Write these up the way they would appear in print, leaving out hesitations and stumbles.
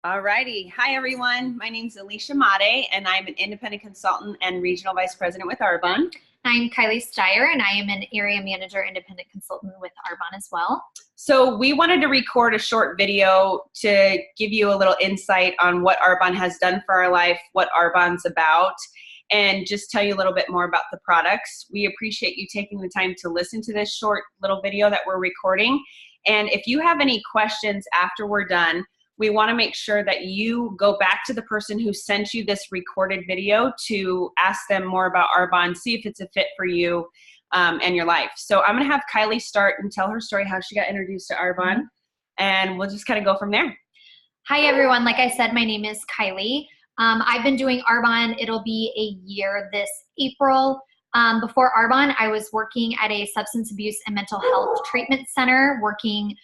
Alrighty. Hi, everyone. My name is Alisha Madej, and I'm an independent consultant and regional vice president with Arbonne. I'm Kylie Steyer, and I am an area manager independent consultant with Arbonne as well. So we wanted to record a short video to give you a little insight on what Arbonne has done for our life, what Arbonne's about, and just tell you a little bit more about the products. We appreciate you taking the time to listen to this short little video that we're recording. And if you have any questions after we're done, we want to make sure that you go back to the person who sent you this recorded video to ask them more about Arbonne, see if it's a fit for you and your life. So I'm going to have Kylie start and tell her story, how she got introduced to Arbonne, and we'll just kind of go from there. Hi, everyone. Like I said, my name is Kylie. I've been doing Arbonne. It'll be a year this April. Before Arbonne, I was working at a substance abuse and mental health treatment center, working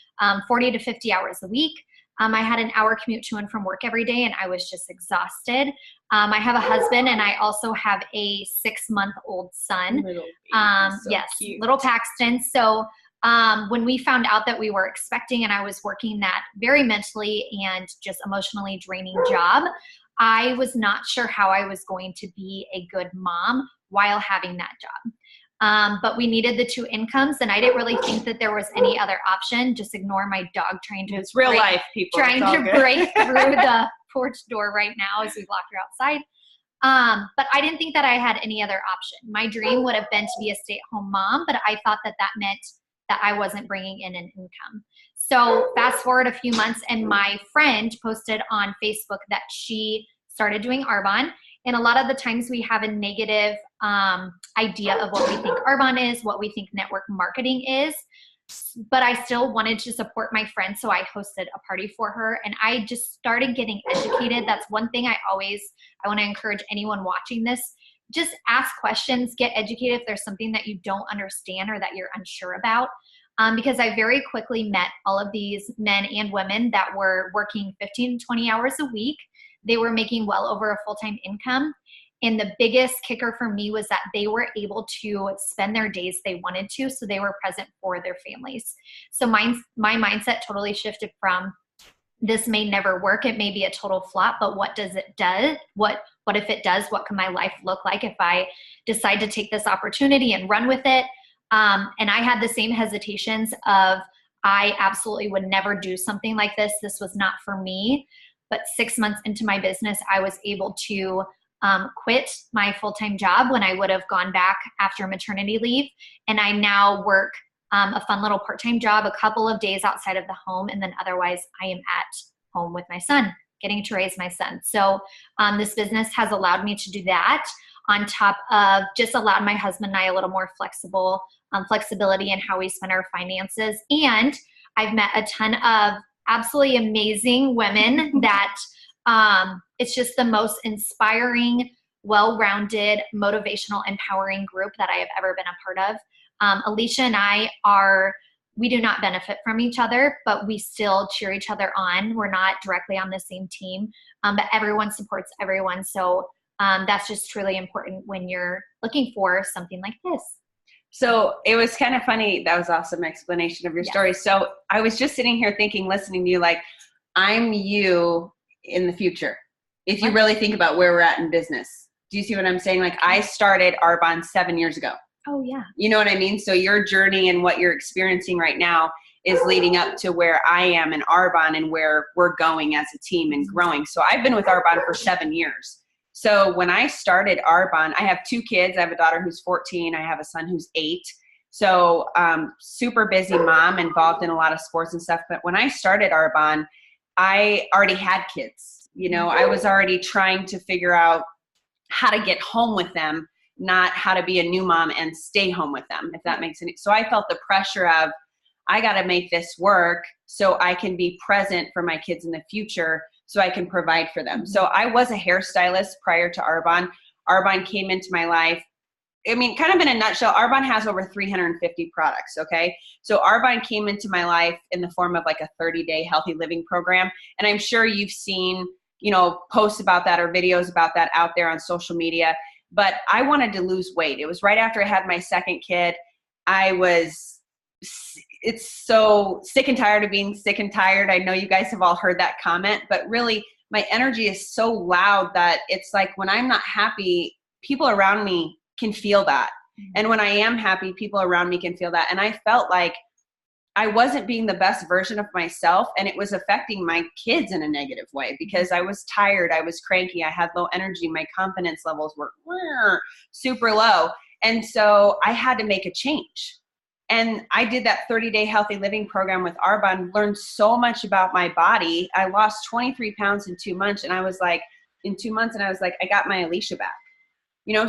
40 to 50 hours a week. I had an hour commute to and from work every day, and I was just exhausted. I have a husband, and I also have a 6-month-old son. Little yes, cute. little Paxton. So when we found out that we were expecting and I was working that very mentally and just emotionally draining job, I was not sure how I was going to be a good mom while having that job. But we needed the 2 incomes, and I didn't really think that there was any other option. Just ignore my dog trying to It's real life, people. Trying to break through the porch door right now as we lock her outside. But I didn't think that I had any other option. My dream would have been to be a stay-at-home mom, but I thought that that meant that I wasn't bringing in an income. So fast forward a few months, and my friend posted on Facebook that she started doing Arbonne. And a lot of the times we have a negative idea of what we think Arbonne is, what we think network marketing is. But I still wanted to support my friend, so I hosted a party for her. And I just started getting educated. That's one thing I want to encourage anyone watching this. Just ask questions, get educated if there's something that you don't understand or that you're unsure about. Because I very quickly met all of these men and women that were working 15 to 20 hours a week. They were making well over a full-time income. And the biggest kicker for me was that they were able to spend their days they wanted to, so they were present for their families. So my mindset totally shifted from, this may never work, it may be a total flop, but what does it do? What if it does? What can my life look like if I decide to take this opportunity and run with it? And I had the same hesitations of, I absolutely would never do something like this. This was not for me. But 6 months into my business, I was able to quit my full-time job when I would have gone back after maternity leave. And I now work a fun little part-time job, a couple of days outside of the home. And then otherwise I am at home with my son, getting to raise my son. So this business has allowed me to do that, on top of just allowed my husband and I a little more flexibility in how we spend our finances. And I've met a ton of absolutely amazing women that it's just the most inspiring, well-rounded, motivational, empowering group that I have ever been a part of. Alisha and I we do not benefit from each other, but we still cheer each other on. We're not directly on the same team, but everyone supports everyone. So that's just truly important when you're looking for something like this. So it was kind of funny. That was awesome explanation of your story. So I was just sitting here thinking, listening to you, like, I'm you in the future. If you really think about where we're at in business, do you see what I'm saying? Like, I started Arbonne 7 years ago. Oh yeah. You know what I mean? So your journey and what you're experiencing right now is leading up to where I am in Arbonne and where we're going as a team and growing. So I've been with Arbonne for 7 years. So when I started Arbonne, I have 2 kids. I have a daughter who's 14. I have a son who's 8. So super busy mom, involved in a lot of sports and stuff. But when I started Arbonne, I already had kids. You know, I was already trying to figure out how to get home with them, not how to be a new mom and stay home with them, if that makes sense. So I felt the pressure of, I got to make this work so I can be present for my kids in the future, so I can provide for them. So I was a hairstylist prior to Arbonne. Arbonne came into my life. I mean, kind of in a nutshell, Arbonne has over 350 products, okay? So Arbonne came into my life in the form of like a 30-day healthy living program. And I'm sure you've seen, you know, posts about that or videos about that out there on social media. But I wanted to lose weight. It was right after I had my second kid. I was it's so sick and tired of being sick and tired. I know you guys have all heard that comment, but really my energy is so loud that it's like when I'm not happy, people around me can feel that. And when I am happy, people around me can feel that. And I felt like I wasn't being the best version of myself, and it was affecting my kids in a negative way because I was tired, I was cranky, I had low energy, my confidence levels were super low. And so I had to make a change. And I did that 30-day healthy living program with Arbonne, learned so much about my body. I lost 23 pounds in 2 months. And I was like, I got my Alisha back.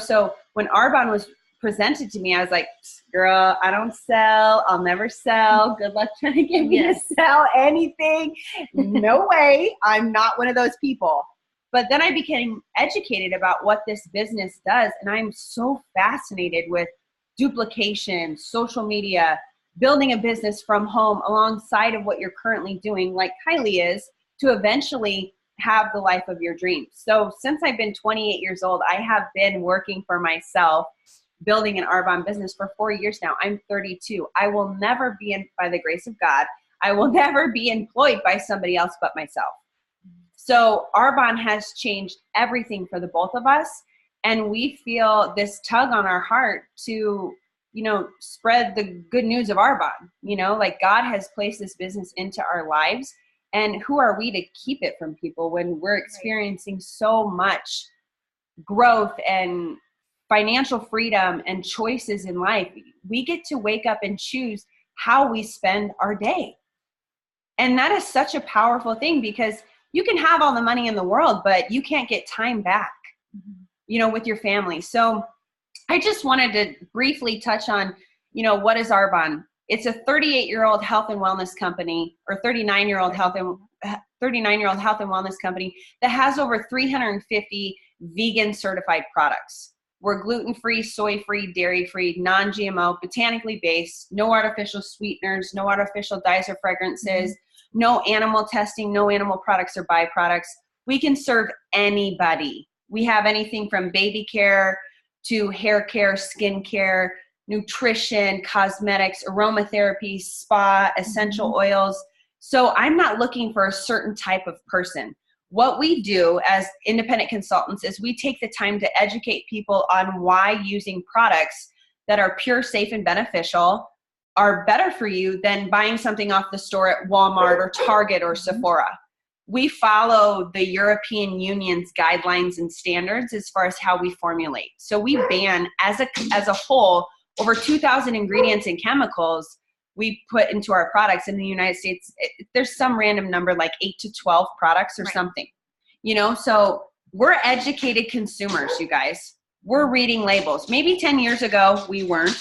So when Arbonne was presented to me, I was like, girl, I don't sell. I'll never sell. Good luck trying to get me to sell anything. No way. I'm not one of those people. But then I became educated about what this business does. And I'm so fascinated with duplication, social media, building a business from home alongside of what you're currently doing, like Kylie is, to eventually have the life of your dreams. So since I've been 28 years old, I have been working for myself, building an Arbonne business for 4 years now. I'm 32. I will never be by the grace of God, I will never be employed by somebody else but myself. So Arbonne has changed everything for the both of us. And we feel this tug on our heart to, spread the good news of Arbonne. Like God has placed this business into our lives. And who are we to keep it from people when we're experiencing so much growth and financial freedom and choices in life? We get to wake up and choose how we spend our day. And that is such a powerful thing because you can have all the money in the world, but you can't get time back, with your family. So I just wanted to briefly touch on, what is Arbonne? It's a 38-year-old health and wellness company, or 39-year-old health and wellness company that has over 350 vegan certified products. We're gluten-free, soy-free, dairy-free, non-GMO, botanically based, no artificial sweeteners, no artificial dyes or fragrances, no animal testing, no animal products or byproducts. We can serve anybody. We have anything from baby care to hair care, skin care, nutrition, cosmetics, aromatherapy, spa, essential oils. So I'm not looking for a certain type of person. What we do as independent consultants is we take the time to educate people on why using products that are pure, safe, and beneficial are better for you than buying something off the store at Walmart or Target or Sephora. We follow the European Union's guidelines and standards as far as how we formulate. So we ban, as a whole, over 2,000 ingredients and chemicals we put into our products. In the United States, there's some random number like 8 to 12 products or something. So we're educated consumers, you guys. We're reading labels. Maybe 10 years ago we weren't,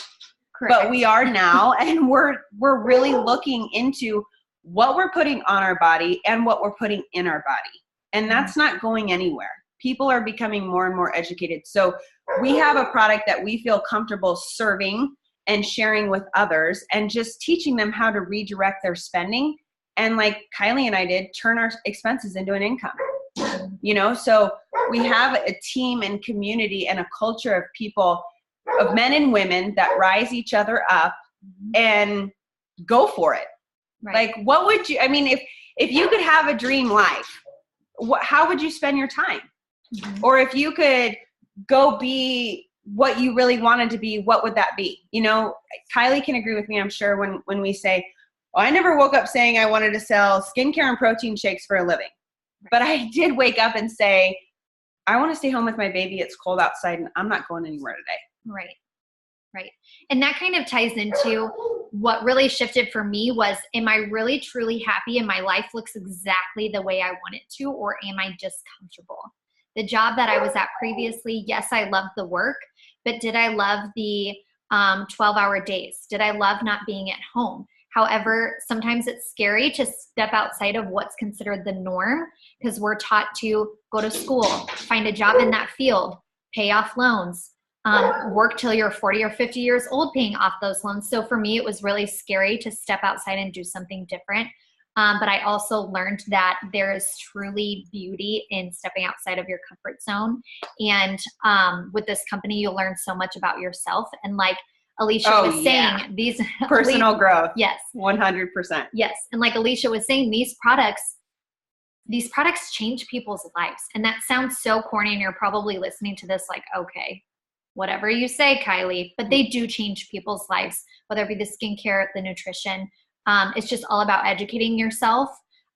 but we are now, and we're really looking into what we're putting on our body and what we're putting in our body. And that's not going anywhere. People are becoming more and more educated. So we have a product that we feel comfortable serving and sharing with others and just teaching them how to redirect their spending. And like Kylie and I did, turn our expenses into an income. So we have a team and community and a culture of people, of men and women that rise each other up and go for it. Like, what would you, if you could have a dream life, how would you spend your time? Or if you could go be what you really wanted to be, what would that be? Kylie can agree with me, I'm sure, when we say, I never woke up saying I wanted to sell skincare and protein shakes for a living. But I did wake up and say, I want to stay home with my baby. It's cold outside and I'm not going anywhere today. Right. And that kind of ties into what really shifted for me was, am I really truly happy and my life looks exactly the way I want it to, or am I just comfortable? The job that I was at previously, yes, I loved the work, but did I love the 12-hour days? Did I love not being at home? However, sometimes it's scary to step outside of what's considered the norm because we're taught to go to school, find a job in that field, pay off loans, work till you're 40 or 50 years old paying off those loans. So for me, it was really scary to step outside and do something different. But I also learned that there is truly beauty in stepping outside of your comfort zone. And with this company, you'll learn so much about yourself. And like Alisha was saying, these personal growth. Yes. 100%. Yes. And like Alisha was saying, these products change people's lives. And that sounds so corny, and you're probably listening to this like, okay, whatever you say, Kylie, but they do change people's lives, whether it be the skincare, the nutrition. It's just all about educating yourself.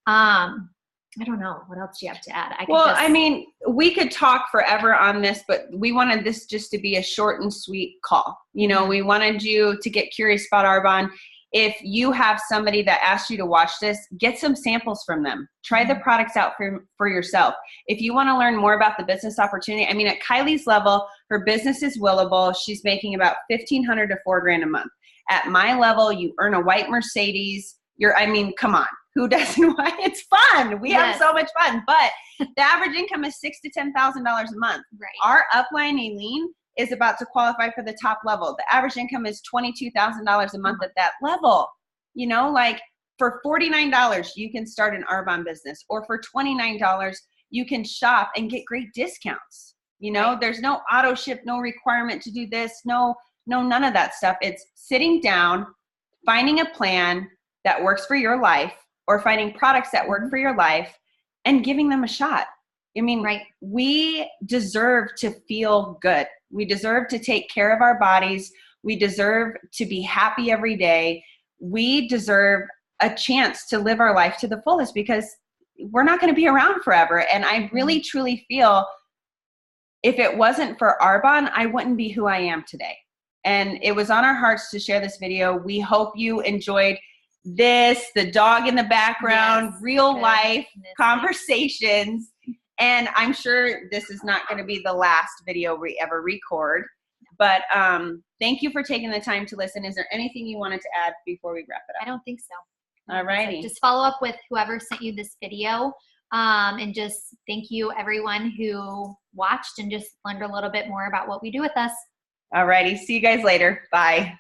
I don't know. What else do you have to add? I mean, we could talk forever on this, but we wanted this just to be a short and sweet call. You know, we wanted you to get curious about Arbonne. If you have somebody that asked you to watch this, get some samples from them. Try the products out for yourself. If you want to learn more about the business opportunity, I mean, at Kylie's level, her business is willable. She's making about $1,500 to $4,000 a month. At my level, you earn a white Mercedes. Come on. Who doesn't want? It's fun. We have so much fun. But the average income is $6,000 to $10,000 a month. Right. Our upline, Aileen, is about to qualify for the top level. The average income is $22,000 a month at that level. You know, like for $49, you can start an Arbonne business, or for $29, you can shop and get great discounts. You know, there's no auto ship, no requirement to do this, no, none of that stuff. It's sitting down, finding a plan that works for your life, or finding products that work for your life and giving them a shot. I mean, we deserve to feel good. We deserve to take care of our bodies. We deserve to be happy every day. We deserve a chance to live our life to the fullest, because we're not going to be around forever. And I really, truly feel if it wasn't for Arbonne, I wouldn't be who I am today. And it was on our hearts to share this video. We hope you enjoyed this, the dog in the background, real life conversations. And I'm sure this is not going to be the last video we ever record, but thank you for taking the time to listen. Is there anything you wanted to add before we wrap it up? I don't think so. All righty. Just follow up with whoever sent you this video. And just thank you everyone who watched and just learned a little bit more about what we do with us. All righty. See you guys later. Bye.